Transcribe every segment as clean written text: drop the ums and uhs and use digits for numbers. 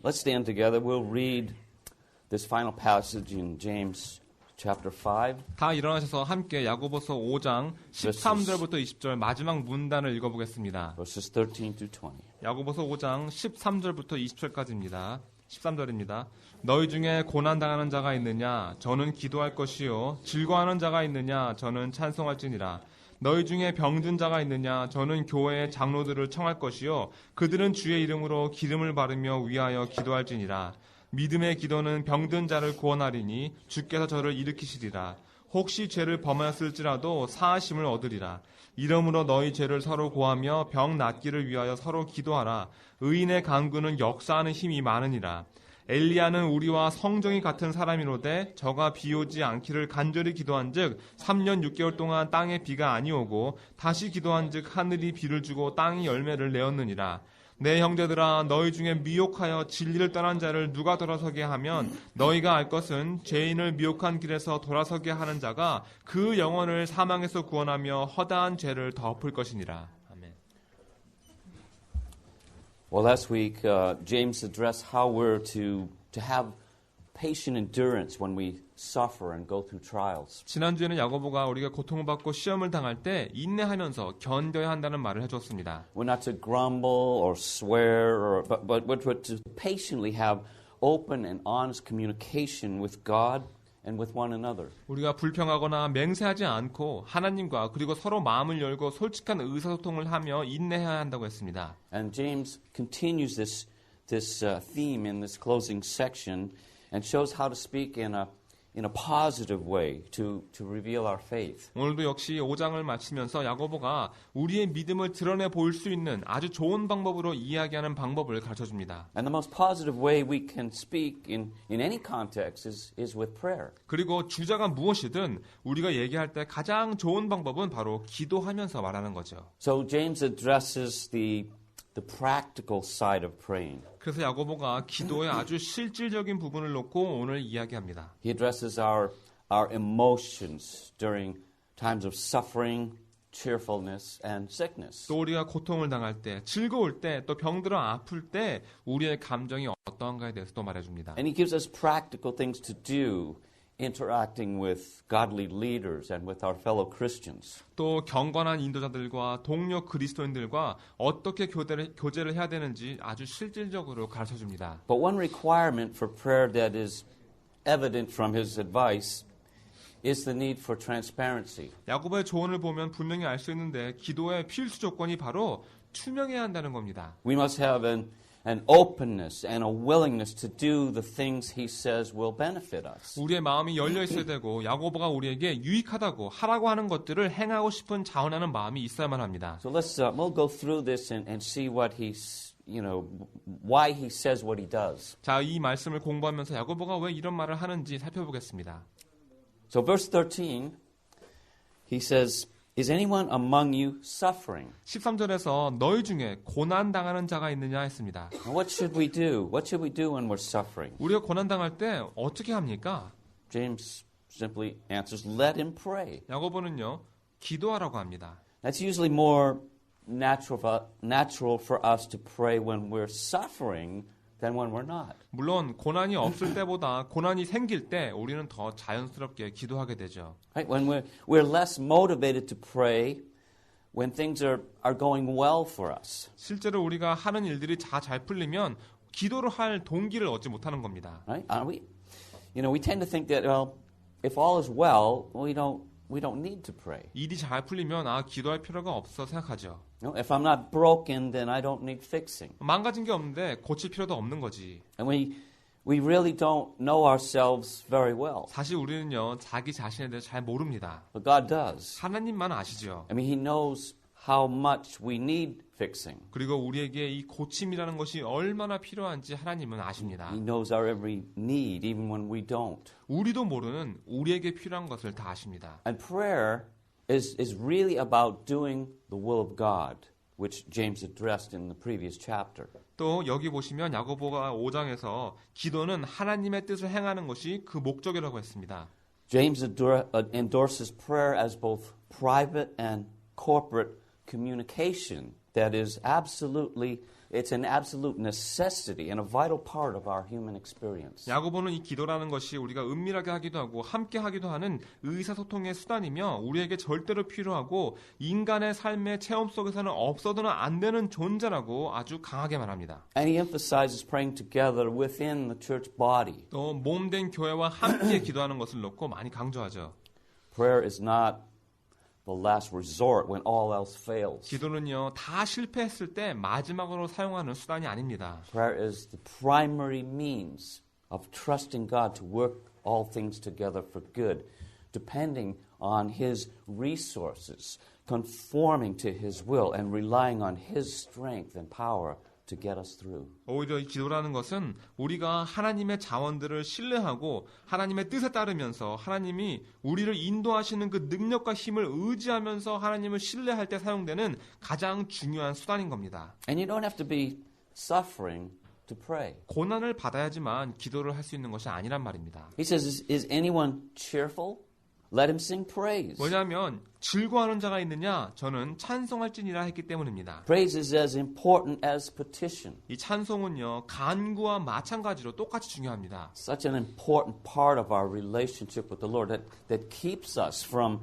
Let's stand together. We'll read this final passage in James chapter 5. 다 일어나셔서 함께 야고보서 5장 13절부터 20절 마지막 문단을 읽어보겠습니다. Verses 13 through 20. 야고보서 5장 13절부터 20절까지입니다. 13절입니다. 너희 중에 고난당하는 자가 있느냐? 저는 기도할 것이요. 즐거워하는 자가 있느냐? 저는 찬송할지니라. 너희 중에 병든 자가 있느냐? 저는 교회의 장로들을 청할 것이요. 그들은 주의 이름으로 기름을 바르며 위하여 기도할지니라. 믿음의 기도는 병든 자를 구원하리니 주께서 저를 일으키시리라. 혹시 죄를 범하였을지라도 사하심을 얻으리라. 이러므로 너희 죄를 서로 고하며 병 낫기를 위하여 서로 기도하라. 의인의 간구는 역사하는 힘이 많으니라. 엘리야는 우리와 성정이 같은 사람이로되 저가 비 오지 않기를 간절히 기도한즉 3년 6개월 동안 땅에 비가 아니오고 다시 기도한즉 하늘이 비를 주고 땅이 열매를 내었느니라. 내 형제들아 너희 중에 미혹하여 진리를 떠난 자를 누가 돌아서게 하면 너희가 알 것은 죄인을 미혹한 길에서 돌아서게 하는 자가 그 영혼을 사망에서 구원하며 허다한 죄를 덮을 것이니라. 아멘. Well, last week James addressed how we're to have patient endurance when we suffer and go through trials. 지난주에는 야고보가 우리가 고통을 받고 시험을 당할 때 인내하면서 견뎌야 한다는 말을 해줬습니다. We're not to grumble or swear, but we're to patiently have open and honest communication with God and with one another. 우리가 불평하거나 맹세하지 않고 하나님과 그리고 서로 마음을 열고 솔직한 의사소통을 하며 인내해야 한다고 했습니다. And James continues this theme in this closing section and shows how to speak in a positive way to reveal our faith. 오늘도 역시 5장을 마치면서 야고보가 우리의 믿음을 드러내 보일 수 있는 아주 좋은 방법으로 이야기하는 방법을 가르쳐줍니다. And the most positive way we can speak in any context is with prayer. 그리고 주자가 무엇이든 우리가 얘기할 때 가장 좋은 방법은 바로 기도하면서 말하는 거죠. So James addresses the practical side of praying. 그래서 야고보가 기도의 아주 실질적인 부분을 놓고 오늘 이야기합니다. He addresses our emotions during times of suffering, cheerfulness, and sickness. 또 우리가 고통을 당할 때, 즐거울 때, 또 병들어 아플 때 우리의 감정이 어떠한가에 대해서 또 말해줍니다. And he gives us practical things to do interacting with godly leaders and with our fellow Christians. 또 경건한 인도자들과 동료 그리스도인들과 어떻게 교제를 해야 되는지 아주 실질적으로 가르쳐줍니다. But one requirement for prayer that is evident from his advice is the need for transparency. 야고보의 조언을 보면 분명히 알 수 있는데 기도의 필수 조건이 바로 투명해야 한다는 겁니다. We must have an openness and a willingness to do the things he says will benefit us. 우리의 마음이 열려 있어야 되고 야고보가 우리에게 유익하다고 하라고 하는 것들을 행하고 싶은 자원하는 마음이 있어야만 합니다. So we'll go through this and see what why he says what he does. 자, 이 말씀을 공부하면서 야고보가 왜 이런 말을 하는지 살펴보겠습니다. So verse 13, he says, Is anyone among you suffering? 13절에서 너희 중에 고난 당하는 자가 있느냐 했습니다. Now what should we do? What should we do when we're suffering? 우리가 고난 당할 때 어떻게 합니까? James simply answers, let him pray. 야고보는요, 기도하라고 합니다. That's usually more natural for us to pray when we're suffering than when we're not. 물론 고난이 없을 때보다 고난이 생길 때 우리는 더 자연스럽게 기도하게 되죠. Right? When we're less motivated to pray when things are going well for us. 실제로 우리가 하는 일들이 다 잘 풀리면 기도를 할 동기를 얻지 못하는 겁니다. Right? We tend to think that if all is well, we don't need to pray. 일이 잘 풀리면 기도할 필요가 없어 생각하죠. If I'm not broken, then I don't need fixing. 망가진 게 없는데 고칠 필요도 없는 거지. And we really don't know ourselves very well. 사실 우리는요, 자기 자신에 대해서 잘 모릅니다. But God does. 하나님만 아시죠. I mean, He knows how much we need fixing. 그리고 우리에게 이 고침이라는 것이 얼마나 필요한지 하나님은 아십니다. He knows our every need, even when we don't. 우리도 모르는 우리에게 필요한 것을 다 아십니다. And prayer is really about doing the will of God, which James addressed in the previous chapter. 또 여기 보시면 야고보가 5장에서 기도는 하나님의 뜻을 행하는 것이 그 목적이라고 했습니다. James endorses prayer as both private and corporate communication that is absolutely it's an absolute necessity and a vital part of our human experience. 야고보는 이 기도라는 것이 우리가 은밀하게 하기도 하고 함께 하기도 하는 의사소통의 수단이며 우리에게 절대로 필요하고 인간의 삶의 체험 속에서는 없어서는 안 되는 존재라고 아주 강하게 말합니다. And he emphasizes praying together within the church body. 또 몸된 교회와 함께 기도하는 것을 놓고 많이 강조하죠. Prayer is not the last resort when all else fails. 기도는요, 다 실패했을 때 마지막으로 사용하는 수단이 아닙니다. Prayer is the primary means of trusting God to work all things together for good, depending on His resources, conforming to His will, and relying on His strength and power to get us through. 오히려 이 기도라는 것은 우리가 하나님의 자원들을 신뢰하고 하나님의 뜻에 따르면서 하나님이 우리를 인도하시는 그 능력과 힘을 의지하면서 하나님을 신뢰할 때 사용되는 가장 중요한 수단인 겁니다. And you don't have to be suffering to pray. 고난을 받아야지만 기도를 할 수 있는 것이 아니란 말입니다. He says, is anyone cheerful? Let him sing praise. 왜냐하면 즐거워하는 자가 있느냐? 저는 찬송할지니라 했기 때문입니다. Praise is as important as petition. 이 찬송은요, 간구와 마찬가지로 똑같이 중요합니다. Such an important part of our relationship with the Lord that keeps us from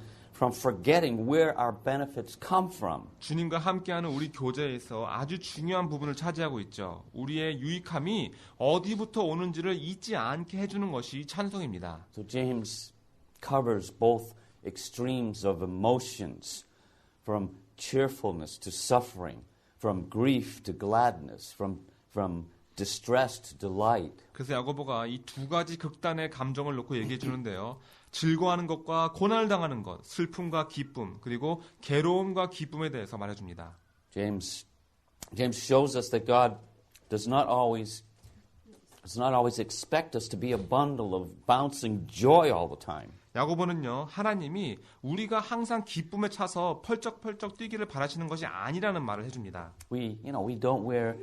forgetting where our benefits come from. 주님과 함께하는 우리 교제에서 아주 중요한 부분을 차지하고 있죠. 우리의 유익함이 어디부터 오는지를 잊지 않게 해주는 것이 찬송입니다. So James covers both extremes of emotions, from cheerfulness to suffering, from grief to gladness, from distress to delight. 그래서 야고보가 이 두 가지 극단의 감정을 놓고 얘기해 주는데요. 즐거워하는 것과 고난을 당하는 것, 슬픔과 기쁨, 그리고 괴로움과 기쁨에 대해서 말해줍니다. James shows us that God does not always expect us to be a bundle of bouncing joy all the time. 야고보는요, 하나님이 우리가 항상 기쁨에 차서 펄쩍펄쩍 뛰기를 바라시는 것이 아니라는 말을 해줍니다. We don't wear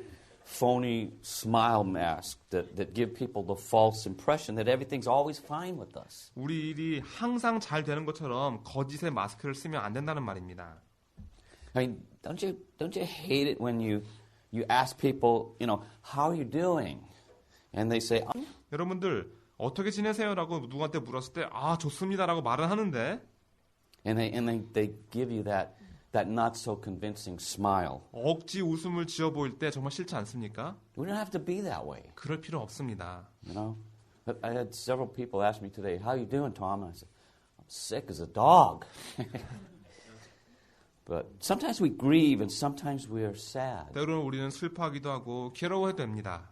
phony smile masks that give people the false impression that everything's always fine with us. 우리 일이 항상 잘 되는 것처럼 거짓의 마스크를 쓰면 안 된다는 말입니다. I mean, don't you hate it when you ask people, how are you doing? And they say, 여러분들 어떻게 지내세요라고 누구한테 물었을 때 좋습니다라고 말은 하는데 and they give you that not so convincing smile. 억지 웃음을 지어 보일 때 정말 싫지 않습니까? We don't have to be that way. 그럴 필요 없습니다. But I had several people ask me today, how you doing, Tom? And I said, I'm sick as a dog. But sometimes we grieve and sometimes we are sad. 때로는 우리는 슬퍼하기도 하고 괴로워해도 됩니다.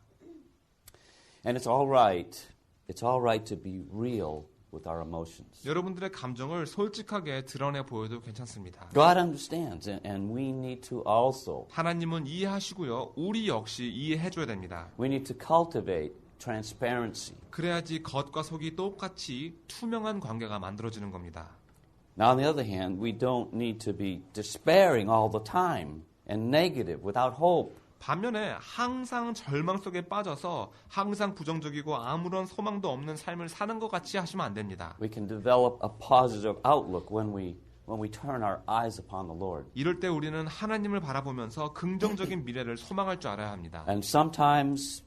And it's all right. It's all right to be real with our emotions. 여러분들의 감정을 솔직하게 드러내 보여도 괜찮습니다. God understands, and we need to also. 하나님은 이해하시고요. 우리 역시 이해해줘야 됩니다. We need to cultivate transparency. 그래야지 겉과 속이 똑같이 투명한 관계가 만들어지는 겁니다. Now, on the other hand, we don't need to be despairing all the time and negative without hope. 반면에 항상 절망 속에 빠져서 항상 부정적이고 아무런 소망도 없는 삶을 사는 것 같이 하시면 안 됩니다. We can develop a positive outlook when we turn our eyes upon the Lord. 이럴 때 우리는 하나님을 바라보면서 긍정적인 미래를 소망할 줄 알아야 합니다. And sometimes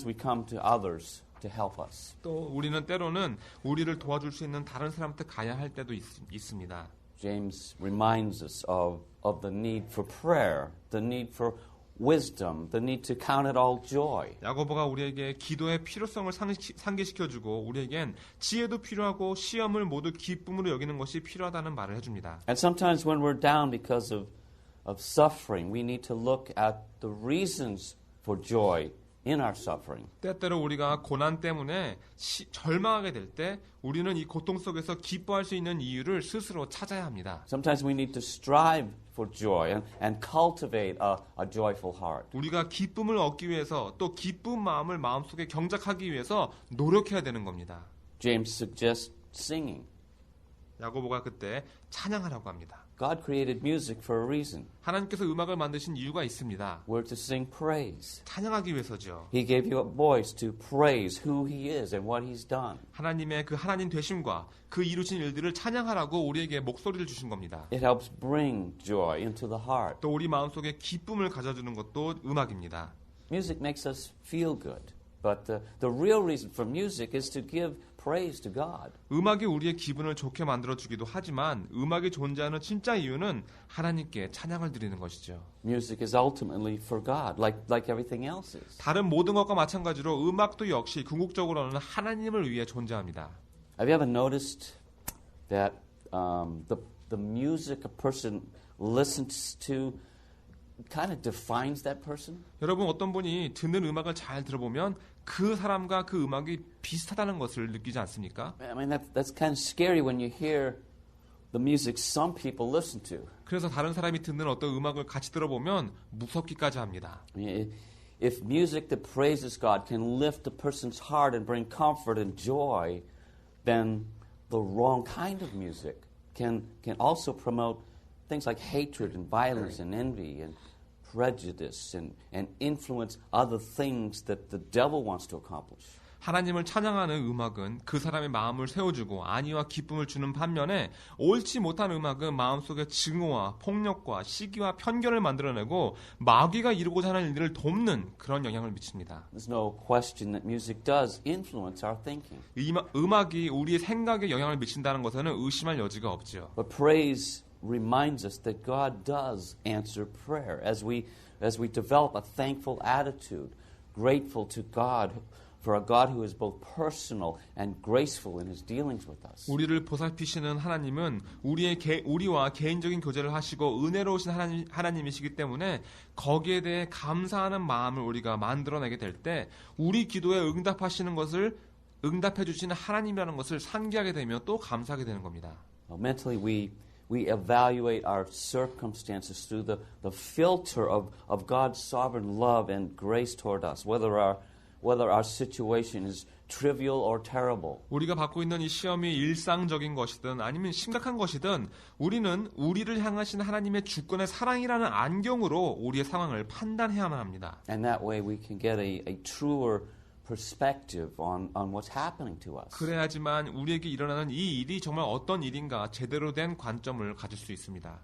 we come to others to help us. 또 우리는 때로는 우리를 도와줄 수 있는 다른 사람한테 가야 할 때도 있습니다. James reminds us of the need for prayer, the need for wisdom, the need to count it all joy. 야고보가 우리에게 기도의 필요성을 상기시켜주고 우리에겐 지혜도 필요하고 시험을 모두 기쁨으로 여기는 것이 필요하다는 말을 해줍니다. And sometimes when we're down because of suffering, we need to look at the reasons for joy in our suffering. 때때로 우리가 고난 때문에 절망하게 될 때 우리는 이 고통 속에서 기뻐할 수 있는 이유를 스스로 찾아야 합니다. Sometimes we need to strive for joy and cultivate a joyful heart. 우리가 기쁨을 얻기 위해서 또 기쁜 마음을 마음속에 경작하기 위해서 노력해야 되는 겁니다. James suggests singing. 야고보가 그때 찬양하라고 합니다. God created music for a reason. 하나님께서 음악을 만드신 이유가 있습니다. We're to sing praise. 찬양하기 위해서죠. He gave you a voice to praise who He is and what He's done. 하나님의 그 하나님 되심과 그 이루신 일들을 찬양하라고 우리에게 목소리를 주신 겁니다. It helps bring joy into the heart. 또 우리 마음속에 기쁨을 가져주는 것도 음악입니다. Music makes us feel good. But the real reason for music is to give praise to God. 음악이 우리의 기분을 좋게 만들어주기도 하지만 음악이 존재하는 진짜 이유는 하나님께 찬양을 드리는 것이죠. Music is ultimately for God, like everything else is. 다른 모든 것과 마찬가지로 음악도 역시 궁극적으로는 하나님을 위해 존재합니다. Have you ever noticed that the music a person listens to kind of defines that person? 여러분 어떤 분이 듣는 음악을 잘 들어보면 그 사람과 그 음악이 비슷하다는 것을 느끼지 않습니까? I mean, that's kind of scary when you hear the music some people listen to. 그래서 다른 사람이 듣는 어떤 음악을 같이 들어보면 무섭기까지 합니다. I mean, if music that praises God can lift a person's heart and bring comfort and joy, then the wrong kind of music can also promote things like hatred and violence and envy and prejudice and influence other things that the devil wants to accomplish. 하나님을 찬양하는 음악은 그 사람의 마음을 세워주고 안위와 기쁨을 주는 반면에 옳지 못한 음악은 마음속에 증오와 폭력과 시기와 편견을 만들어내고 마귀가 이루고자 하는 일들을 돕는 그런 영향을 미칩니다. There's no question that music does influence our thinking. 음악이 우리의 생각에 영향을 미친다는 것에는 의심할 여지가 없죠. But praise reminds us that God does answer prayer as we develop a thankful attitude, grateful to God for a God who is both personal and graceful in His dealings with us. 우리를 보살피시는 하나님은 우리와 개인적인 교제를 하시고 은혜로우신 하나님이시기 때문에 거기에 대해 감사하는 마음을 우리가 만들어내게 될 때 우리 기도에 응답해 주시는 하나님이라는 것을 상기하게 되며 또 감사하게 되는 겁니다. Mentally, we evaluate our circumstances through the filter of God's sovereign love and grace toward us, whether our situation is trivial or terrible. 우리가 받고 있는 이 시험이 일상적인 것이든 아니면 심각한 것이든 우리는 우리를 향하신 하나님의 주권의 사랑이라는 안경으로 우리의 상황을 판단해야만 합니다. And that way we can get a truer perspective on what's happening to us. 그래야지만 우리에게 일어나는 이 일이 정말 어떤 일인가 제대로 된 관점을 가질 수 있습니다.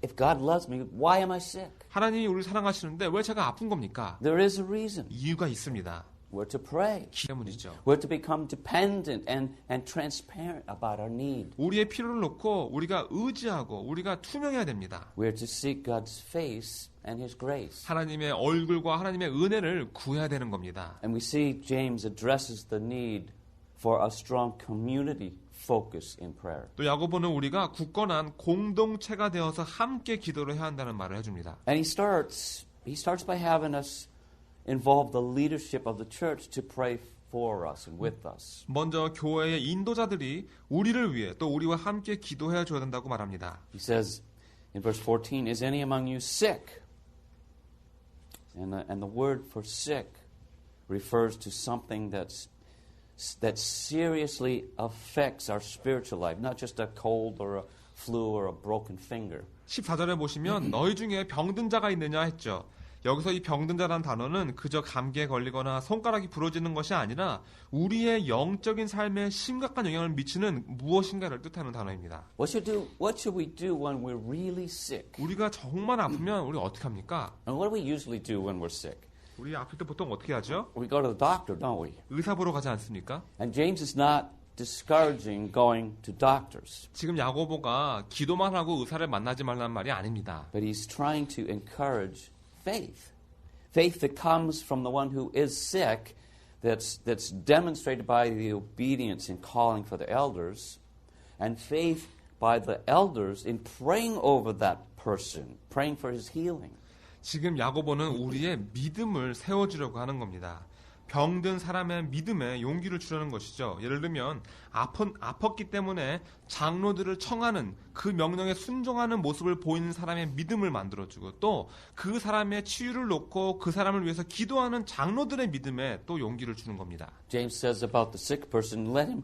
If God loves me, why am I sick? 하나님이 우리를 사랑하시는데 왜 제가 아픈 겁니까? There is a reason. 이유가 있습니다. We're to pray. 때문이죠. We're to become dependent and transparent about our need. 우리의 필요를 놓고 우리가 의지하고 우리가 투명해야 됩니다. We're to seek God's face and His grace. 하나님의 얼굴과 하나님의 은혜를 구해야 되는 겁니다. And we see James addresses the need for a strong community focus in prayer. 또 야고보는 우리가 굳건한 공동체가 되어서 함께 기도를 해야 한다는 말을 해줍니다. And he starts by having us involve the leadership of the church to pray for us and with us. 먼저 교회의 인도자들이 우리를 위해 또 우리와 함께 기도해야 줘야 된다고 말합니다. He says in verse 14, "Is any among you sick?" And the word for sick refers to something that seriously affects our spiritual life, not just a cold or a flu or a broken finger. 14절에 보시면 너희 중에 병든 자가 있느냐 했죠. 여기서 이 병든 자라는 단어는 그저 감기에 걸리거나 손가락이 부러지는 것이 아니라 우리의 영적인 삶에 심각한 영향을 미치는 무엇인가를 뜻하는 단어입니다. What should we do when we're really sick? 우리가 정말 아프면 우리 어떻게 합니까? And what do we usually do when we're sick? 우리 아플 때 보통 어떻게 하죠? We go to the doctor, don't we? 의사 보러 가지 않습니까? And James is not discouraging going to doctors. 지금 야고보가 기도만 하고 의사를 만나지 말라는 말이 아닙니다. But he's trying to encourage faith. Faith that comes from the one who is sick, that's demonstrated by the obedience in calling for the elders, and faith by the elders in praying over that person, praying for his healing. 지금 야고보는 우리의 믿음을 세워주려고 하는 겁니다. 병든 사람의 믿음에 용기를 주려는 것이죠. 예를 들면 아팠기 때문에 장로들을 청하는 그 명령에 순종하는 모습을 보이는 사람의 믿음을 만들어주고 또 그 사람의 치유를 놓고 그 사람을 위해서 기도하는 장로들의 믿음에 또 용기를 주는 겁니다. James says about the sick person, let him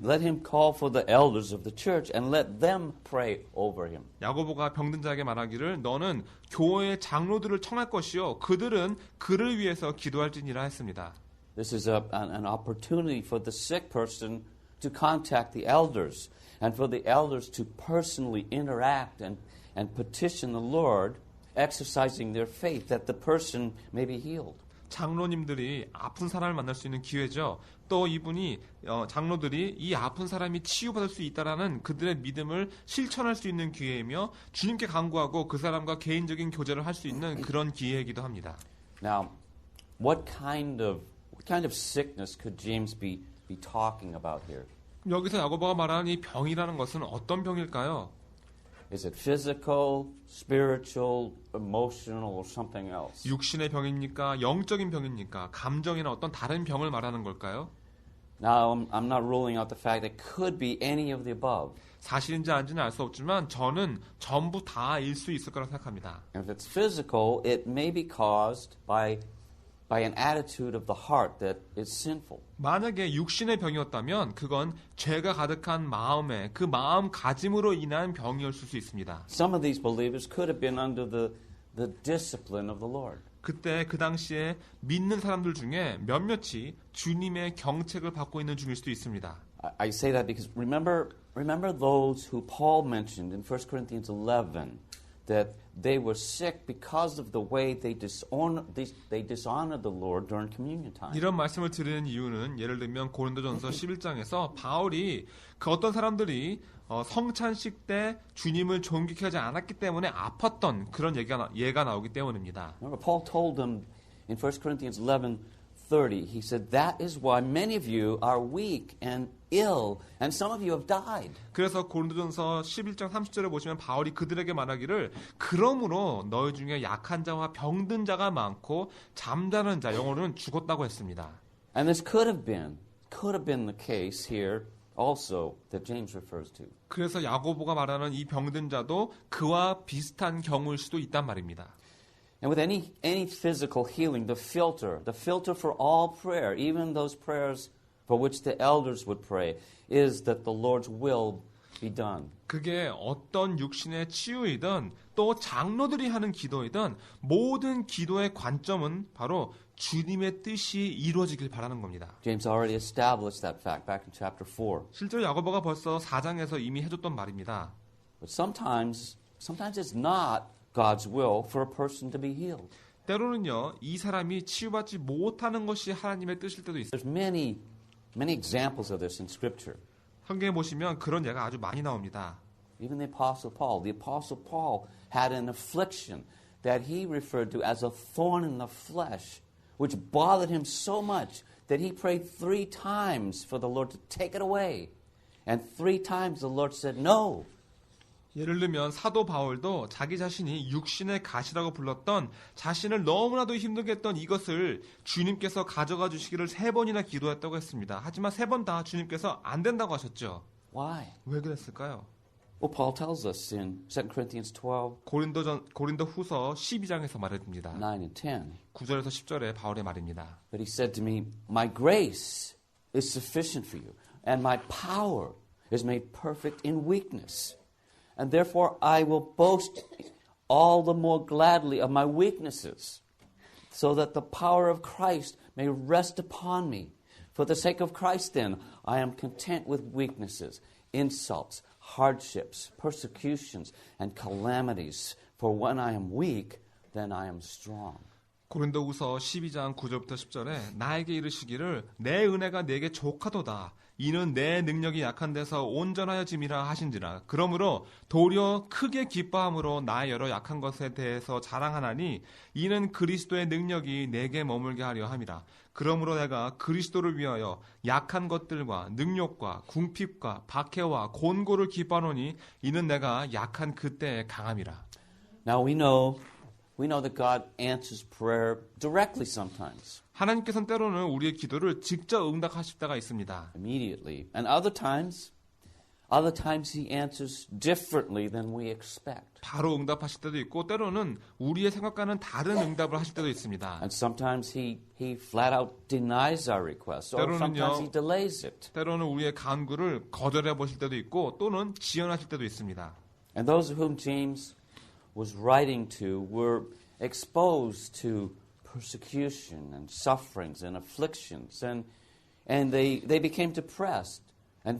let him call for the elders of the church and let them pray over him. 야고보가 병든 자에게 말하기를 너는 교회의 장로들을 청할 것이요 그들은 그를 위해서 기도할지니라 했습니다. This is an opportunity for the sick person to contact the elders and for the elders to personally interact and petition the Lord, exercising their faith that the person may be healed. 장로님들이 아픈 사람을 만날 수 있는 기회죠. 또 이분이 장로들이 이 아픈 사람이 치유받을 수 있다라는 그들의 믿음을 실천할 수 있는 기회이며 주님께 간구하고 그 사람과 개인적인 교제를 할 수 있는 그런 기회이기도 합니다. Now, what kind of sickness could James be talking about here? 여기서 야고보가 말하는 이 병이라는 것은 어떤 병일까요? Is it physical, spiritual, emotional, or something else? 육신의 병입니까? 영적인 병입니까? 감정이나 어떤 다른 병을 말하는 걸까요? Now, I'm not ruling out the fact that it could be any of the above. 사실인지 아닌지는 알 수 없지만 저는 전부 다일 수 있을 거라고 생각합니다. And if it's physical, it may be caused by an attitude of the heart that is sinful. 만약에 육신의 병이었다면 그건 죄가 가득한 마음에 그 마음가짐으로 인한 병이었을 수 있습니다. Some of these believers could have been under the discipline of the Lord. 그때 그 당시에 믿는 사람들 중에 몇몇이 주님의 경책을 받고 있는 중일 수도 있습니다. I say that because remember those who Paul mentioned in 1 Corinthians 11 that they were sick because of the way they dishonored the Lord during communion time. 이런 말씀을 드리는 이유는 예를 들면 고린도전서 11장에서 바울이 그 어떤 사람들이 성찬식 때 주님을 존귀케 하지 않았기 때문에 아팠던 그런 예가 나오기 때문입니다. Remember, Paul told them in 1 Corinthians 11:30, he said, that is why many of you are weak and ill, and some of you have died. 그래서 고린도전서 11장 30절에 보시면 바울이 그들에게 말하기를 그러므로 너희 중에 약한 자와 병든 자가 많고 잠자는 자, 영어로는 죽었다고 했습니다. And this could have been the case here also that James refers to. 그래서 야고보가 말하는 이 병든 자도 그와 비슷한 경우일 수도 있단 말입니다. And with any physical healing, the filter for all prayer, even those prayers for which the elders would pray, is that the Lord's will be done. 그게 어떤 육신의 치유이든 또 장로들이 하는 기도이든 모든 기도의 관점은 바로 주님의 뜻이 이루어지길 바라는 겁니다. James already established that fact back in chapter 4. 실제로 야고보가 벌써 4장에서 이미 해줬던 말입니다. But sometimes it's not God's will for a person to be healed. 때로는요, 이 사람이 치유받지 못하는 것이 하나님의 뜻일 때도 있어요. There's many examples of this in Scripture. 성경에 보시면 그런 예가 아주 많이 나옵니다. Even the Apostle Paul had an affliction that he referred to as a thorn in the flesh, which bothered him so much that he prayed 3 times for the Lord to take it away. And 3 times the Lord said no. 예를 들면 사도 바울도 자기 자신이 육신의 가시라고 불렀던 자신을 너무나도 힘들게 했던 이것을 주님께서 가져가 주시기를 3번이나 기도했다고 했습니다. 하지만 3번 다 주님께서 안 된다고 하셨죠. Why? 왜 그랬을까요? Well, Paul tells us in 2 Corinthians 12, 고린도 후서 12장에서 말해줍니다. 9 and 10. 9절에서 10절에 바울의 말입니다. But he said to me, my grace is sufficient for you, and my power is made perfect in weakness. And therefore I will boast all the more gladly of my weaknesses, so that the power of Christ may rest upon me. For the sake of Christ, then, I am content with weaknesses, insults, hardships, persecutions, and calamities. For when I am weak, then I am strong. 고린도후서 12장 9절부터 10절에 나에게 이르시기를 내 은혜가 내게 족하도다. 이는 내 능력이 약한 데서 온전하여짐이라 하신지라. 그러므로 도리어 크게 기뻐함으로 나의 여러 약한 것에 대해서 자랑하나니 이는 그리스도의 능력이 내게 머물게 하려 함이라. 그러므로 내가 그리스도를 위하여 약한 것들과 능력과 궁핍과 박해와 곤고를 기뻐하노니 이는 내가 약한 그때의 강함이라. Now we know that God answers prayer directly sometimes. 하나님께서는 때로는 우리의 기도를 직접 응답하실 때가 있습니다. Immediately. And other times Other times he answers differently than we expect. 바로 응답하실 때도 있고 때로는 우리의 생각과는 다른 응답을 하실 때도 있습니다. And sometimes he flat out denies our request, or sometimes he delays it. 때로는 우리의 간구를 거절해 보실 때도 있고 또는 지연하실 때도 있습니다. And those whom James was writing to were exposed to persecution and sufferings and afflictions, and they became depressed and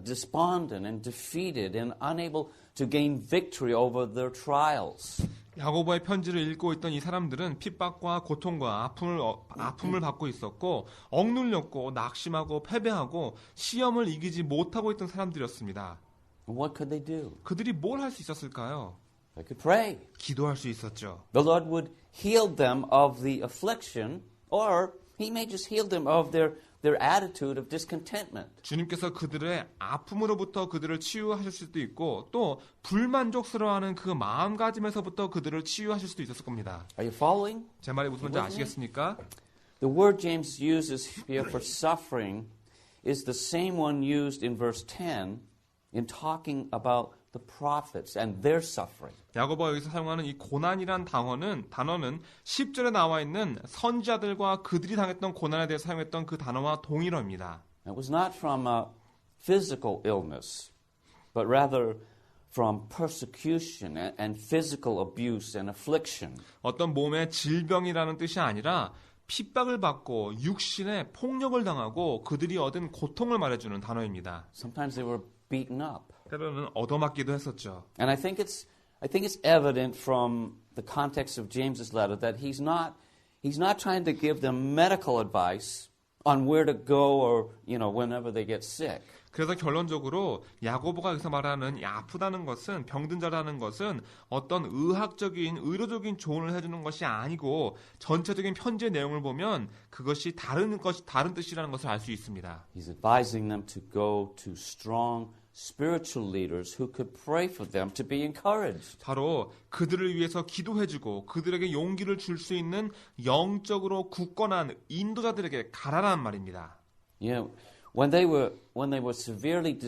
despondent and defeated and unable to gain victory over their trials. 야고보의 편지를 읽고 있던 이 사람들은 핍박과 고통과 아픔을 받고 있었고 억눌렸고 낙심하고 패배하고 시험을 이기지 못하고 있던 사람들이었습니다. And what could they do? 그들이 뭘 할 수 있었을까요? They could pray. 기도할 수 있었죠. The Lord would heal them of the affliction, or He may just heal them of their attitude of discontentment. 주님께서 그들의 아픔으로부터 그들을 치유하실 수도 있고 또 불만족스러워하는 그 마음가짐에서부터 그들을 치유하실 수도 있었을 겁니다. Are you following? 제 말이 무슨 말인지 아시겠습니까? The word James uses here for suffering is the same one used in verse 10 in talking about the prophets and their suffering. 야고보가 여기서 사용하는 이 고난이란 단어는 10절에 나와 있는 선지자들과 그들이 당했던 고난에 대해 사용했던 그 단어와 동일어입니다. It was not from a physical illness, but rather from persecution and physical abuse and affliction. 어떤 몸의 질병이라는 뜻이 아니라 핍박을 받고 육신의 폭력을 당하고 그들이 얻은 고통을 말해주는 단어입니다. Sometimes they were beaten up. 때로는 얻어맞기도 했었죠. And I think it's evident from the context of James's letter that he's not trying to give them medical advice on where to go or, whenever they get sick. 그래서 결론적으로 야고보가 여기서 말하는 이 아프다는 것은 병든 자라는 것은 어떤 의료적인 조언을 해주는 것이 아니고 전체적인 편지의 내용을 보면 그것이 다른 뜻이라는 것을 알 수 있습니다. He's advising them to go to strong spiritual leaders who could pray for them to be encouraged. 바로 그들을 위해서 기도해주고 그들에게 용기를 줄 수 있는 영적으로 굳건한 인도자들에게 가라란 말입니다. When they were severely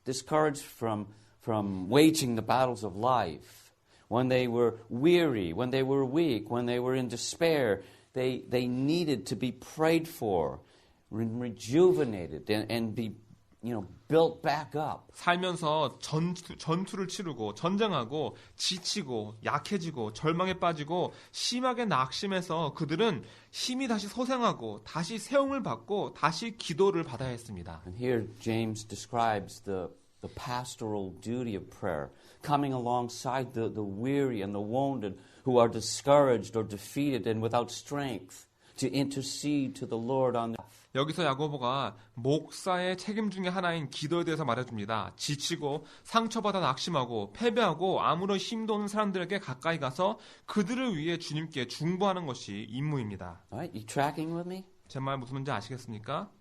discouraged from waging the battles of life, when they were weary, when they were weak, when they were in despair, they needed to be prayed for, rejuvenated, and be built back up. 살면서 전투를 치르고 전쟁하고 지치고 약해지고 절망에 빠지고 심하게 낙심해서 그들은 힘이 다시 소생하고 다시 세움을 받고 다시 기도를 받아야 했습니다. And here James describes the pastoral duty of prayer, coming alongside the weary and the wounded who are discouraged or defeated and without strength, to intercede to the Lord on their 여기서 야고보가 목사의 책임 중에 하나인 기도에 대해서 말해줍니다. 지치고 상처받아 낙심하고 패배하고 아무런 힘도 없는 사람들에게 가까이 가서 그들을 위해 주님께 중보하는 것이 임무입니다. Right? You tracking with me? 제 말 무슨 말인지 아시겠습니까?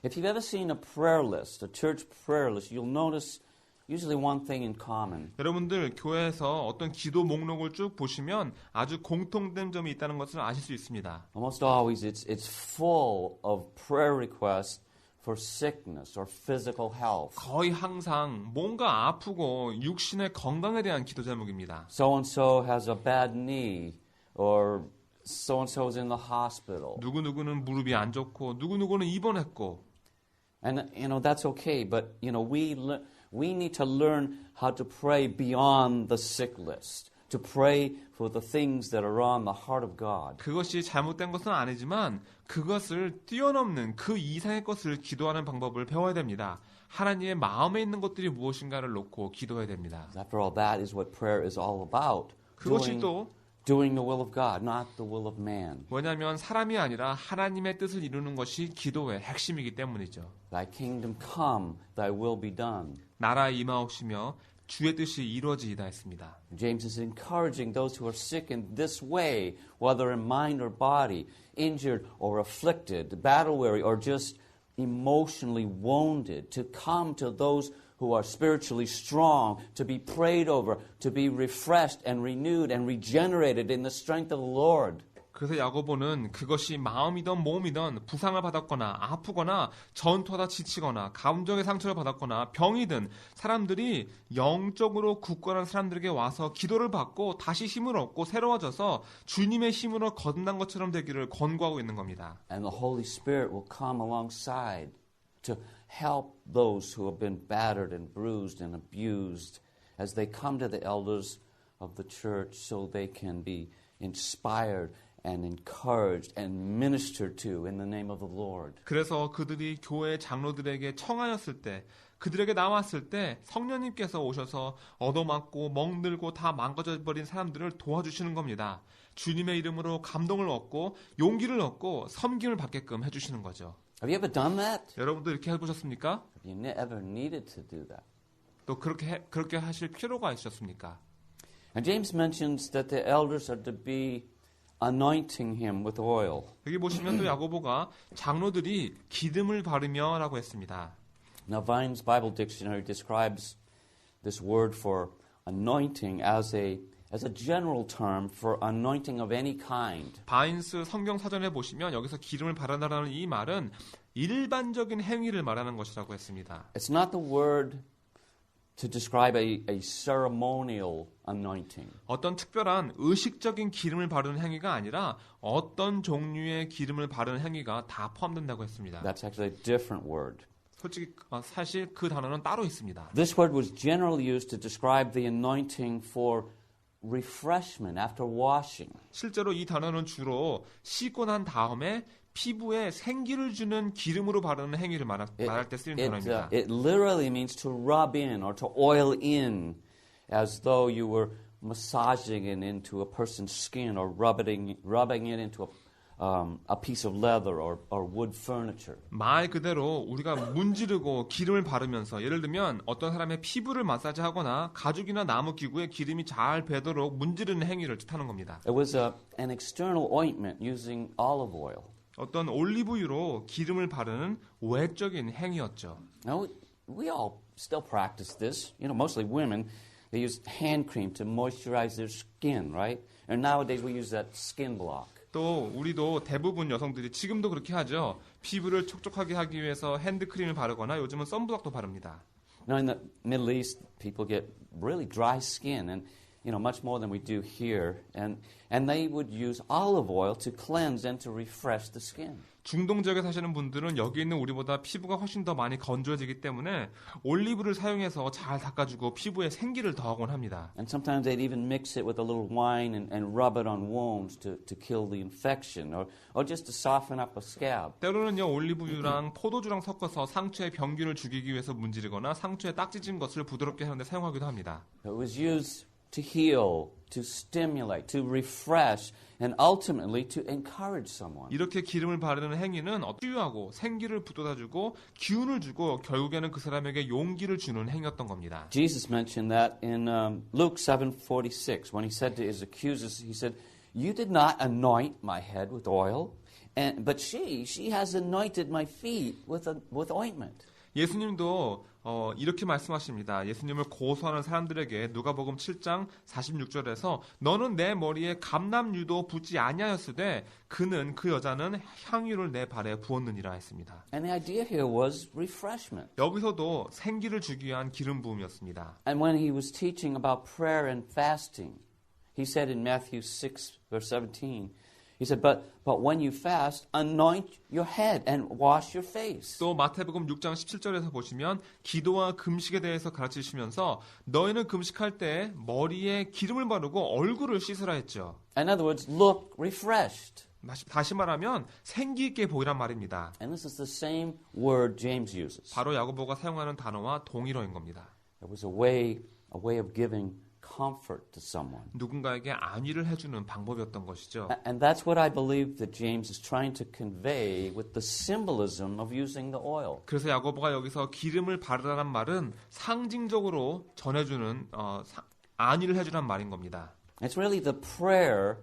If you've ever seen a prayer list, a church prayer list, you'll notice usually one thing in common. 여러분들 교회에서 어떤 기도 목록을 쭉 보시면 아주 공통된 점이 있다는 것을 아실 수 있습니다. Almost always it's full of prayer requests for sickness or physical health. 거의 항상 뭔가 아프고 육신의 건강에 대한 기도 제목입니다. So-and-so has a bad knee, or so-and-so is in the hospital. 누구누구는 무릎이 안 좋고 누구누구는 입원했고. And that's okay, but we need to learn how to pray beyond the sick list, to pray for the things that are on the heart of God. 그것이 잘못된 것은 아니지만 그것을 뛰어넘는 그 이상의 것을 기도하는 방법을 배워야 됩니다. 하나님의 마음에 있는 것들이 무엇인가를 놓고 기도해야 됩니다. After all, that is what prayer is all about. 그것이 또 Doing the will of God, not the will of man. 왜냐하면 사람이 아니라 하나님의 뜻을 이루는 것이 기도의 핵심이기 때문이죠. Thy kingdom come, thy will be done. 나라 임하옵시며 주의 뜻이 이루어지이다 했습니다. James is encouraging those who are sick in this way, whether in mind or body, injured or afflicted, battle-weary or just emotionally wounded, to come to those who are spiritually strong, to be prayed over, to be refreshed and renewed and regenerated in the strength of the Lord. 그래서 야고보는 그것이 마음이든 몸이든 부상을 받았거나 아프거나 전투하다 지치거나 감정의 상처를 받았거나 병이든 사람들이 영적으로 굳건한 사람들에게 와서 기도를 받고 다시 힘을 얻고 새로워져서 주님의 힘으로 거듭난 것처럼 되기를 권고하고 있는 겁니다. And the Holy Spirit will come alongside to help those who have been battered and bruised and abused as they come to the elders of the church so they can be inspired and encouraged and ministered to in the name of the Lord. 그래서 그들이 교회 장로들에게 청하였을 때 그들에게 나왔을 때 성령님께서 오셔서 얻어맞고 멍들고 다 망가져버린 사람들을 도와주시는 겁니다. 주님의 이름으로 감동을 얻고 용기를 얻고 섬김을 받게끔 해주시는 거죠. Have you ever done that? 여러분도 이렇게 해보셨습니까? Have you ever needed to do that? 또 그렇게 하실 필요가 있으셨습니까? And James mentions that the elders are to be anointing him with oil. 여기 보시면 또 야고보가 장로들이 기름을 바르며라고 했습니다. Now Vine's Bible Dictionary describes this word for anointing as a general term for anointing of any kind. 바인스 성경 사전에 보시면 여기서 기름을 바른다라는 이 말은 일반적인 행위를 말하는 것이라고 했습니다. It's not the word to describe a ceremonial anointing. 어떤 특별한 의식적인 기름을 바르는 행위가 아니라 어떤 종류의 기름을 바르는 행위가 다 포함된다고 했습니다. That's actually a different word. 솔직히 사실 그 단어는 따로 있습니다. This word was generally used to describe the anointing for refreshment after washing. 실제로 이 단어는 주로 씻고 난 다음에 피부에 생기를 주는 기름으로 바르는 행위를 말할 때 쓰이는 단어입니다. It literally means to rub in or to oil in as though you were massaging it into a person's skin or rubbing it into a piece of leather or wood furniture. 말 그대로 우리가 문지르고 기름을 바르면서 예를 들면 어떤 사람의 피부를 마사지하거나 가죽이나 나무 기구에 기름이 잘 배도록 문지르는 행위를 뜻하는 겁니다. It was an external ointment using olive oil. 어떤 올리브유로 기름을 바르는 외적인 행위였죠. Now, we all still practice this. You know, mostly women, they use hand cream to moisturize their skin, right? And nowadays we use that skin block. 또 우리도 대부분 여성들이 지금도 그렇게 하죠. 피부를 촉촉하게 하기 위해서 핸드크림을 바르거나 요즘은 선블록도 바릅니다. Now, in the Middle East, people get really dry skin, and much more than we do here. And they would use olive oil to cleanse and to refresh the skin. 중동 지역에 사시는 분들은 여기 있는 우리보다 피부가 훨씬 더 많이 건조해지기 때문에 올리브를 사용해서 잘 닦아주고 피부에 생기를 더하곤 합니다. And sometimes they'd even mix it with a little wine and rub it on wounds to kill the infection or just to soften up a scab. 때로는요 올리브유랑 포도주랑 섞어서 상처에 병균을 죽이기 위해서 문지르거나 상처에 딱지진 것을 부드럽게 하는데 사용하기도 합니다. It was used to heal, to stimulate, to refresh, and ultimately to encourage someone. 이렇게 기름을 바르는 행위는 치유하고 생기를 북돋아주고 기운을 주고 결국에는 그 사람에게 용기를 주는 행위였던 겁니다. Jesus mentioned that in Luke 7:46 when he said to his accusers, he said, "You did not anoint my head with oil, but she has anointed my feet with ointment." 예수님도 이렇게 말씀하십니다. 예수님을 고소하는 사람들에게 누가복음 7장 46절에서 너는 내 머리에 감람유도 붓지 아니하였으되 그는 그 여자는 향유를 내 발에 부었느니라 했습니다. And the idea here was refreshment. 여기서도 생기를 주기 위한 기름 부음이었습니다. And when he was teaching about prayer and fasting, he said in Matthew 6 verse 17, he said, but when you fast, anoint your head and wash your face. 또 마태복음 6장 17절에서 보시면 기도와 금식에 대해서 가르치시면서 너희는 금식할 때 머리에 기름을 바르고 얼굴을 씻으라 했죠. In other words, look refreshed. 다시 말하면 생기 있게 보이란 말입니다. And this is the same word James uses. 바로 야고보가 사용하는 단어와 동일어인 겁니다. It was a way of giving comfort to someone. 누군가에게 안위를 해주는 방법이었던 것이죠. And that's what I believe that James is trying to convey with the symbolism of using the oil. 그래서 야고보가 여기서 기름을 바르라는 말은 상징적으로 전해주는 안위를 해주는 말인 겁니다. It's really the prayer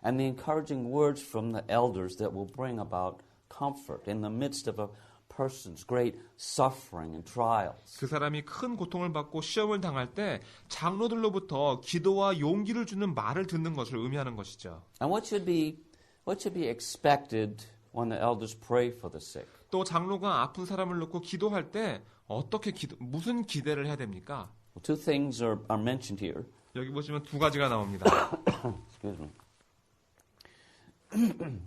and the encouraging words from the elders that will bring about comfort in the midst of a person's great suffering and trials. 그 사람이 큰 고통을 받고 시험을 당할 때 장로들로부터 기도와 용기를 주는 말을 듣는 것을 의미하는 것이죠. And what should be what should be expected when the elders pray for the sick? 또 장로가 아픈 사람을 놓고 기도할 때 무슨 기대를 해야 됩니까? Well, two things are mentioned here. 여기 보시면 두 가지가 나옵니다. Excuse me.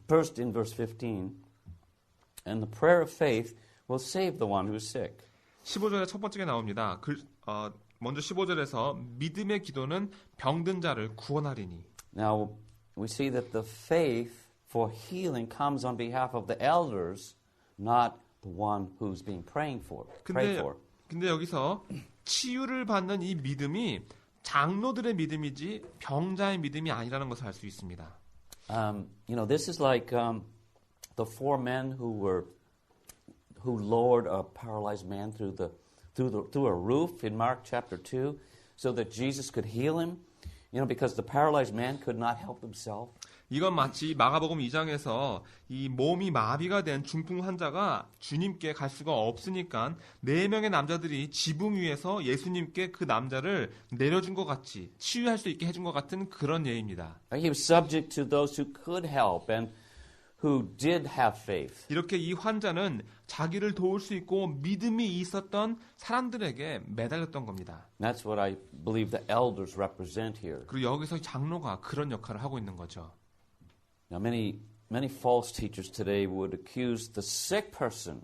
First, in verse 15, and the prayer of faith will save the one who is sick. 15절에 첫 번째가 나옵니다. 먼저 15절에서 믿음의 기도는 병든 자를 구원하리니. Now, we see that the faith for healing comes on behalf of the elders, not the one who's being prayed for. 근데 여기서 치유를 받는 이 믿음이 장로들의 믿음이지 병자의 믿음이 아니라는 것을 알 수 있습니다. This is like the four men who lowered a paralyzed man through a roof in Mark chapter 2, so that Jesus could heal him. Because the paralyzed man could not help himself. 이건 마치 마가복음 2장에서 이 몸이 마비가 된 중풍 환자가 주님께 갈 수가 없으니까 4명의 남자들이 지붕 위에서 예수님께 그 남자를 내려준 것 같이 치유할 수 있게 해준 것 같은 그런 예입니다. He was subject to those who could help and who did have faith. 이렇게 이 환자는 자기를 도울 수 있고 믿음이 있었던 사람들에게 매달렸던 겁니다. That's what I believe the elders represent here. 그리고 여기서 장로가 그런 역할을 하고 있는 거죠. Now, many false teachers today would accuse the sick person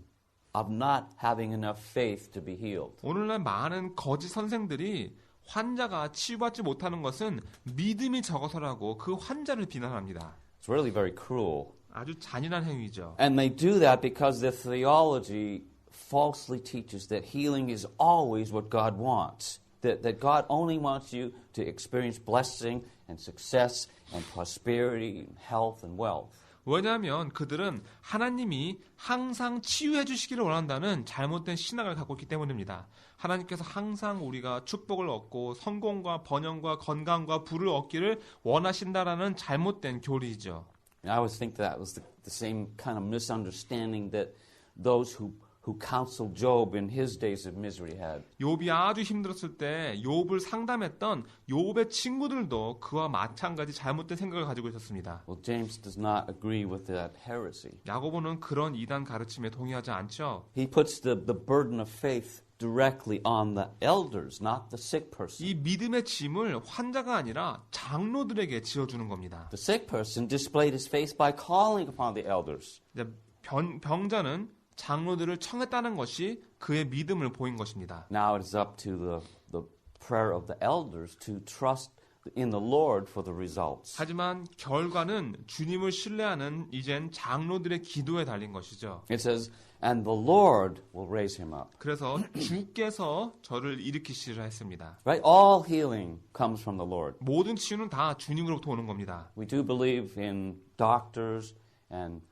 of not having enough faith to be healed. 오늘날 많은 거짓 선생들이 환자가 치유받지 못하는 것은 믿음이 적어서라고 그 환자를 비난합니다. It's really very cruel. 아주 잔인한 행위죠. And they do that because their theology falsely teaches that healing is always what God wants. That God only wants you to experience blessing and success and prosperity and health and wealth. 왜냐하면 그들은 하나님이 항상 치유해 주시기를 원한다는 잘못된 신앙을 갖고 있기 때문입니다. 하나님께서 항상 우리가 축복을 얻고 성공과 번영과 건강과 부를 얻기를 원하신다라는 잘못된 교리이죠. I always think that was the same kind of misunderstanding that those who counseled Job in his days of misery had. 욥이 아주 힘들었을 때 욥을 상담했던 욥의 친구들도 그와 마찬가지 잘못된 생각을 가지고 있었습니다. Well, James does not agree with that heresy. 야고보는 그런 이단 가르침에 동의하지 않죠. He puts the burden of faith directly on the elders, not the sick person. 이 믿음의 짐을 환자가 아니라 장로들에게 지어주는 겁니다. The sick person displayed his faith by calling upon the elders. 병자는 장로들을 청했다는 것이 그의 믿음을 보인 것입니다. Now it is up to the prayer of the elders to trust in the Lord for the results. 하지만 결과는 주님을 신뢰하는 이젠 장로들의 기도에 달린 것이죠. It says, and the Lord will raise him up. 그래서 주께서 저를 일으키시리라 했습니다. Right? All healing comes from the Lord. 모든 치유는 다 주님으로부터 오는 겁니다. We do believe in doctors and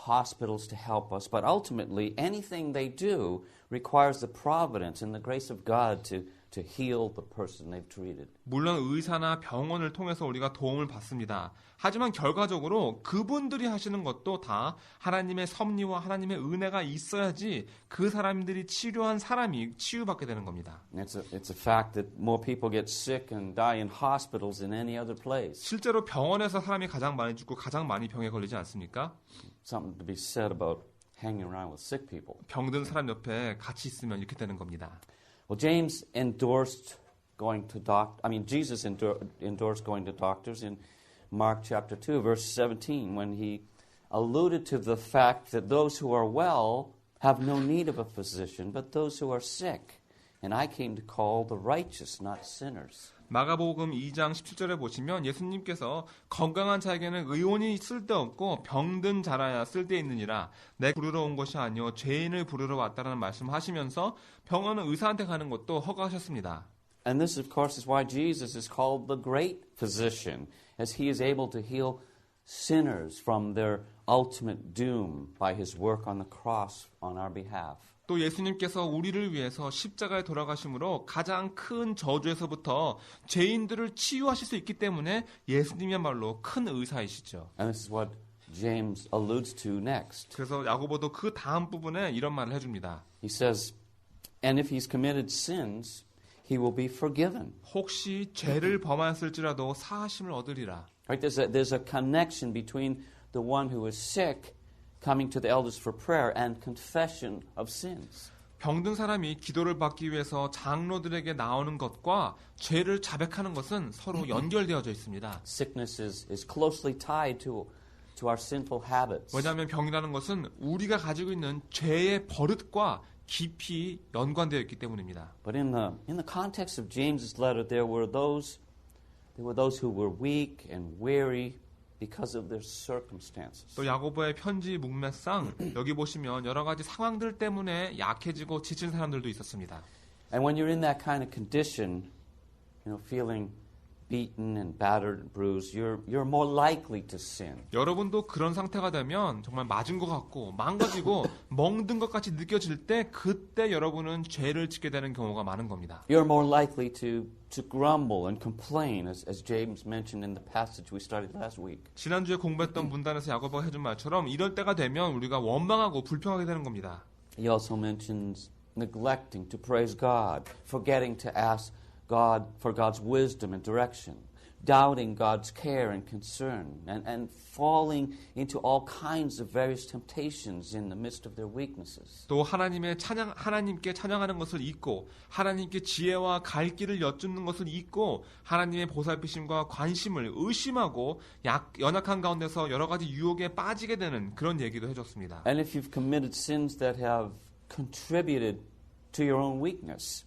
hospitals to help us, but ultimately anything they do requires the providence and the grace of God to heal the person they've treated. 물론 의사나 병원을 통해서 우리가 도움을 받습니다. 하지만 결과적으로 그분들이 하시는 것도 다 하나님의 섭리와 하나님의 은혜가 있어야지 그 사람들이 치료한 사람이 치유받게 되는 겁니다. It's a fact that more people get sick and die in hospitals than any other place. 실제로 병원에서 사람이 가장 많이 죽고 가장 많이 병에 걸리지 않습니까? Something to be said about hanging around with sick people. 병든 사람 옆에 같이 있으면 이렇게 되는 겁니다. Well, Jesus endorsed going to doctors in Mark chapter 2, verse 17, when he alluded to the fact that those who are well have no need of a physician, but those who are sick. And I came to call the righteous, not sinners. 마가복음 2장 17절에 보시면 예수님께서 건강한 자에게는 의원이 쓸데없고 병든 자라야 쓸데있느니라. 내 부르러 온 것이 아니요 죄인을 부르러 왔다라는 말씀하시면서 병원은 의사한테 가는 것도 허가하셨습니다. And this, of course, is why Jesus is called the great physician, as he is able to heal sinners from their ultimate doom by his work on the cross on our behalf. 또 예수님께서 우리를 위해서 십자가에 돌아가심으로 가장 큰 저주에서부터 죄인들을 치유하실 수 있기 때문에 예수님이야말로 큰 의사이시죠. And this is what James alludes to next. 그래서 야고보도 그 다음 부분에 이런 말을 해줍니다. He says, and if he's committed sins, he will be forgiven. 혹시 죄를 범하였을지라도 사하심을 얻으리라. Right? There's a connection between the one who is sick coming to the elders for prayer and confession of sins. 병든 사람이 기도를 받기 위해서 장로들에게 나오는 것과 죄를 자백하는 것은 서로 연결되어져 있습니다. Sickness is closely tied to our sinful habits. 왜냐하면 병이라는 것은 우리가 가지고 있는 죄의 버릇과 깊이 연관되어 있기 때문입니다. But in the context of James's letter, there were those who were weak and weary because of their circumstances. 또 야고보의 편지 문맥상 여기 보시면 여러 가지 상황들 때문에 약해지고 지친 사람들도 있었습니다. And when you're in that kind of condition, feeling beaten and battered and bruised, you're more likely to sin. 여러분도 그런 상태가 되면 정말 맞은 것 같고 망가지고 멍든 것 같이 느껴질 때 그때 여러분은 죄를 짓게 되는 경우가 많은 겁니다. You're more likely to grumble and complain, as James mentioned in the passage we studied last week. 지난주에 공부했던 문단에서 야고보가 해준 말처럼 이럴 때가 되면 우리가 원망하고 불평하게 되는 겁니다. He also mentions neglecting to praise God, forgetting to ask God for God's wisdom and direction, doubting God's care and concern, and falling into all kinds of various temptations in the midst of their weaknesses. 또 하나님께 찬양하는 것을 잊고 하나님께 지혜와 갈 길을 여쭙는 것을 잊고 하나님의 보살피심과 관심을 의심하고 연약한 가운데서 여러 가지 유혹에 빠지게 되는 그런 얘기도 해줬습니다. And if you've committed sins that have contributed to your own weakness,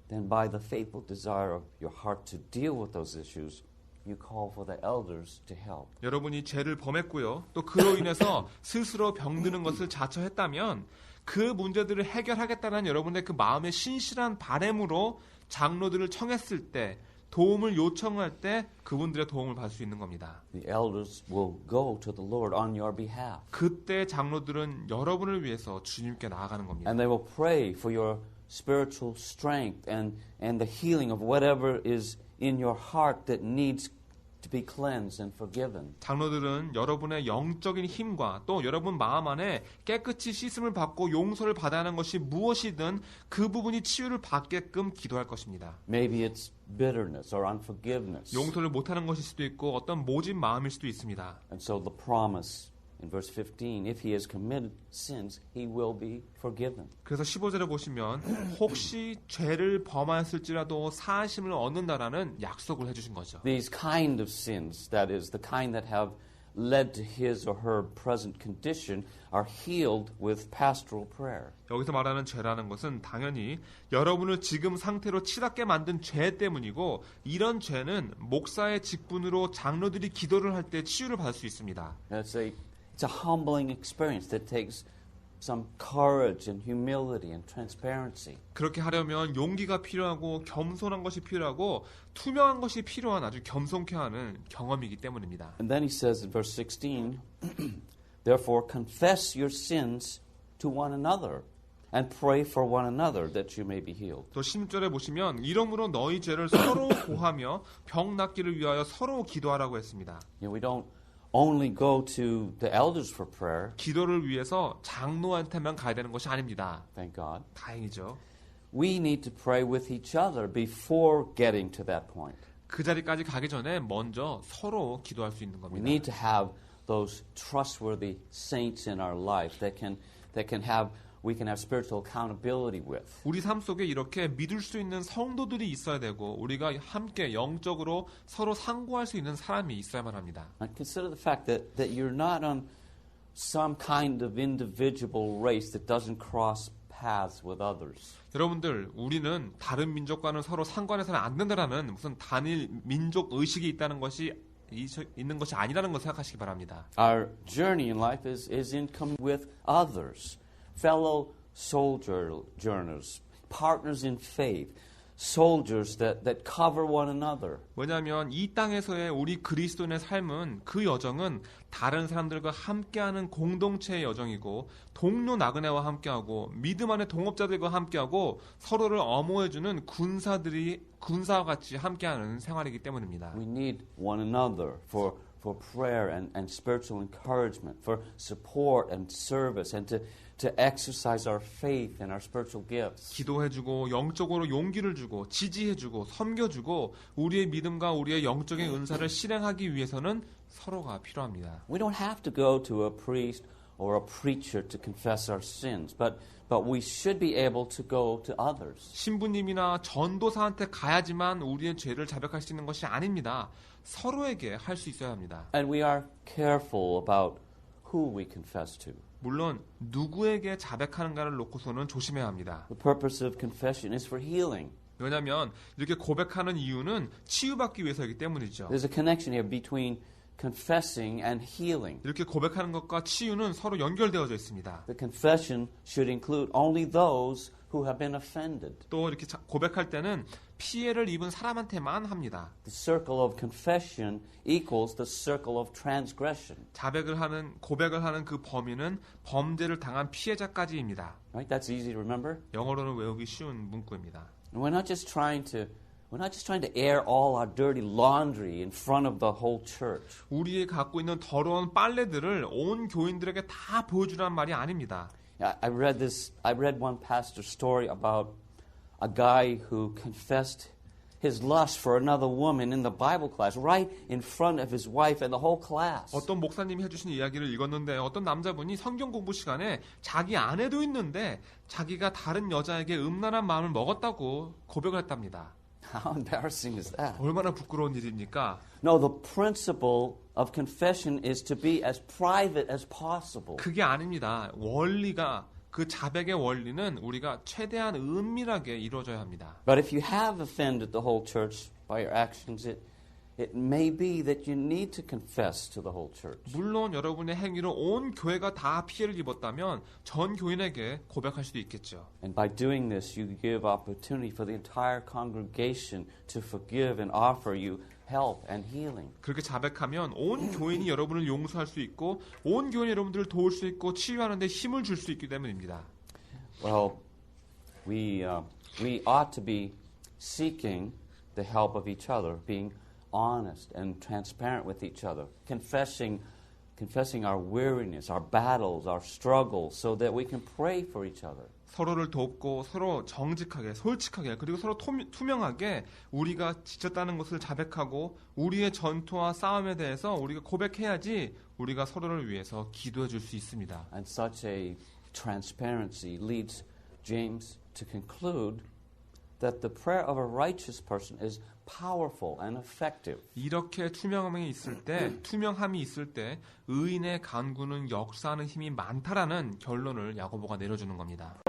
then by the faithful desire of your heart to deal with those issues, you call for the elders to help. 여러분이 죄를 범했고요. 또 그로 인해서 스스로 병드는 것을 자처했다면 그 문제들을 해결하겠다는 여러분의 그 마음의 신실한 바람으로 장로들을 청했을 때 도움을 요청할 때 그분들의 도움을 받을 수 있는 겁니다. The elders will go to the Lord on your behalf. 그때 장로들은 여러분을 위해서 주님께 나아가는 겁니다. And they will pray for your spiritual strength and the healing of whatever is in your heart that needs to be cleansed and forgiven. 장로들은 여러분의 영적인 힘과 또 여러분 마음 안에 깨끗이 씻음을 받고 용서를 받아야 하는 것이 무엇이든 그 부분이 치유를 받게끔 기도할 것입니다. Maybe it's bitterness or unforgiveness. 용서를 못하는 것일 수도 있고 어떤 모진 마음일 수도 있습니다. And so the promise in verse 15, if he has committed sins, he will be forgiven. 그래서 15절에 보시면 혹시 죄를 범하였을지라도 사하심을 얻는다라는 약속을 해주신 거죠. These kind of sins, that is, the kind that have led to his or her present condition, are healed with pastoral prayer. 여기서 말하는 죄라는 것은 당연히 여러분을 지금 상태로 치닫게 만든 죄 때문이고 이런 죄는 목사의 직분으로 장로들이 기도를 할 때 치유를 받을 수 있습니다. It's a humbling experience that takes some courage and humility and transparency. 그렇게 하려면 용기가 필요하고 겸손한 것이 필요하고 투명한 것이 필요한 아주 겸손케 하는 경험이기 때문입니다. And then he says in verse 16, Therefore confess your sins to one another and pray for one another that you may be healed. 또 16절에 보시면 이러므로 너희 죄를 서로 고하며 병 낫기를 위하여 서로 기도하라고 했습니다. We don't only go to the elders for prayer. 기도를 위해서 장로한테만 가야 되는 것이 아닙니다. Thank God. 다행이죠. We need to pray with each other before getting to that point. 그 자리까지 가기 전에 먼저 서로 기도할 수 있는 We 겁니다. need to have those trustworthy saints in our life that we can have spiritual accountability with. 우리 삶 속에 이렇게 믿을 수 있는 성도들이 있어야 되고 우리가 함께 영적으로 서로 상고할 수 있는 사람이 있어야만 합니다. And consider the fact that you're not on some kind of individual race that doesn't cross paths with others. 여러분들, 우리는 다른 민족과는 서로 상관해서는 안 된다라는 무슨 단일 민족 의식이 있는 것이 아니라는 걸 생각하시기 바랍니다. Our journey in life is in common with others, fellow sojourners, partners in faith, soldiers that cover one another. 왜냐하면 이 땅에서의 우리 그리스도인의 삶은 그 여정은 다른 사람들과 함께하는 공동체의 여정이고 동료 나그네와 함께하고 믿음 안의 동업자들과 함께하고 서로를 엄호해주는 군사와 같이 함께하는 생활이기 때문입니다. We need one another for for prayer and spiritual encouragement, for support and service, and to exercise our faith and our spiritual gifts. 기도해주고 영적으로 용기를 주고 지지해주고 섬겨주고 우리의 믿음과 우리의 영적인 은사를 실행하기 위해서는 서로가 필요합니다. We don't have to go to a priest or a preacher to confess our sins, but we should be able to go to others. 신부님이나 전도사한테 가야지만 우리의 죄를 자백할 수 있는 것이 아닙니다. 서로에게 할 수 있어야 합니다. And we are careful about who we confess to. 물론 누구에게 자백하는가를 놓고서는 조심해야 합니다. The purpose of confession is for healing. 왜냐하면 이렇게 고백하는 이유는 치유받기 위해서이기 때문이죠. There's a connection here between confessing and healing. 이렇게 고백하는 것과 치유는 서로 연결되어져 있습니다. The confession should include only those who have been offended. 또 이렇게 고백할 때는 피해를 입은 사람한테만 합니다. The circle of confession equals the circle of transgression. 고백을 하는 그 범위는 범죄를 당한 피해자까지입니다. Right? That's easy to remember. 영어로는 외우기 쉬운 문구입니다. And we're not just trying to air all our dirty laundry in front of the whole church. 우리의 갖고 있는 더러운 빨래들을 온 교인들에게 다 보여주라는 말이 아닙니다. I read one pastor's story about a guy who confessed his lust for another woman in the Bible class right in front of his wife and the whole class. 어떤 목사님이 해주신 이야기를 읽었는데 어떤 남자분이 성경 공부 시간에 자기 아내도 있는데 자기가 다른 여자에게 음란한 마음을 먹었다고 고백을 했답니다. How embarrassing is that? 얼마나 부끄러운 일입니까? No, the principle of confession is to be as private as possible. 그게 아닙니다. 원리가 그 자백의 원리는 우리가 최대한 은밀하게 이루어져야 합니다. But if you have offended the whole church by your actions, it may be that you need to confess to the whole church. 물론 여러분의 행위로 온 교회가 다 피해를 입었다면 전 교인에게 고백할 수도 있겠죠. And by doing this, you give opportunity for the entire congregation to forgive and offer you help and healing. 그렇게 자백하면 온 교인이 여러분을 용서할 수 있고 온 교인이 여러분들을 도울 수 있고 치유하는 데 힘을 줄 수 있기 때문입니다. Well, we ought to be seeking the help of each other, being honest and transparent with each other, confessing our weariness, our battles, our struggles, so that we can pray for each other. 서로를 돕고 서로 정직하게, 솔직하게, 그리고 서로 투명하게 우리가 지쳤다는 것을 자백하고 우리의 전투와 싸움에 대해서 우리가 고백해야지 우리가 서로를 위해서 기도해 줄 수 있습니다. And such a transparency leads James to conclude that the prayer of a righteous person is powerful and effective. 이렇게 투명함이 있을 때 의인의 간구는 역사하는 힘이 많다라는 결론을 야고보가 내려주는 겁니다.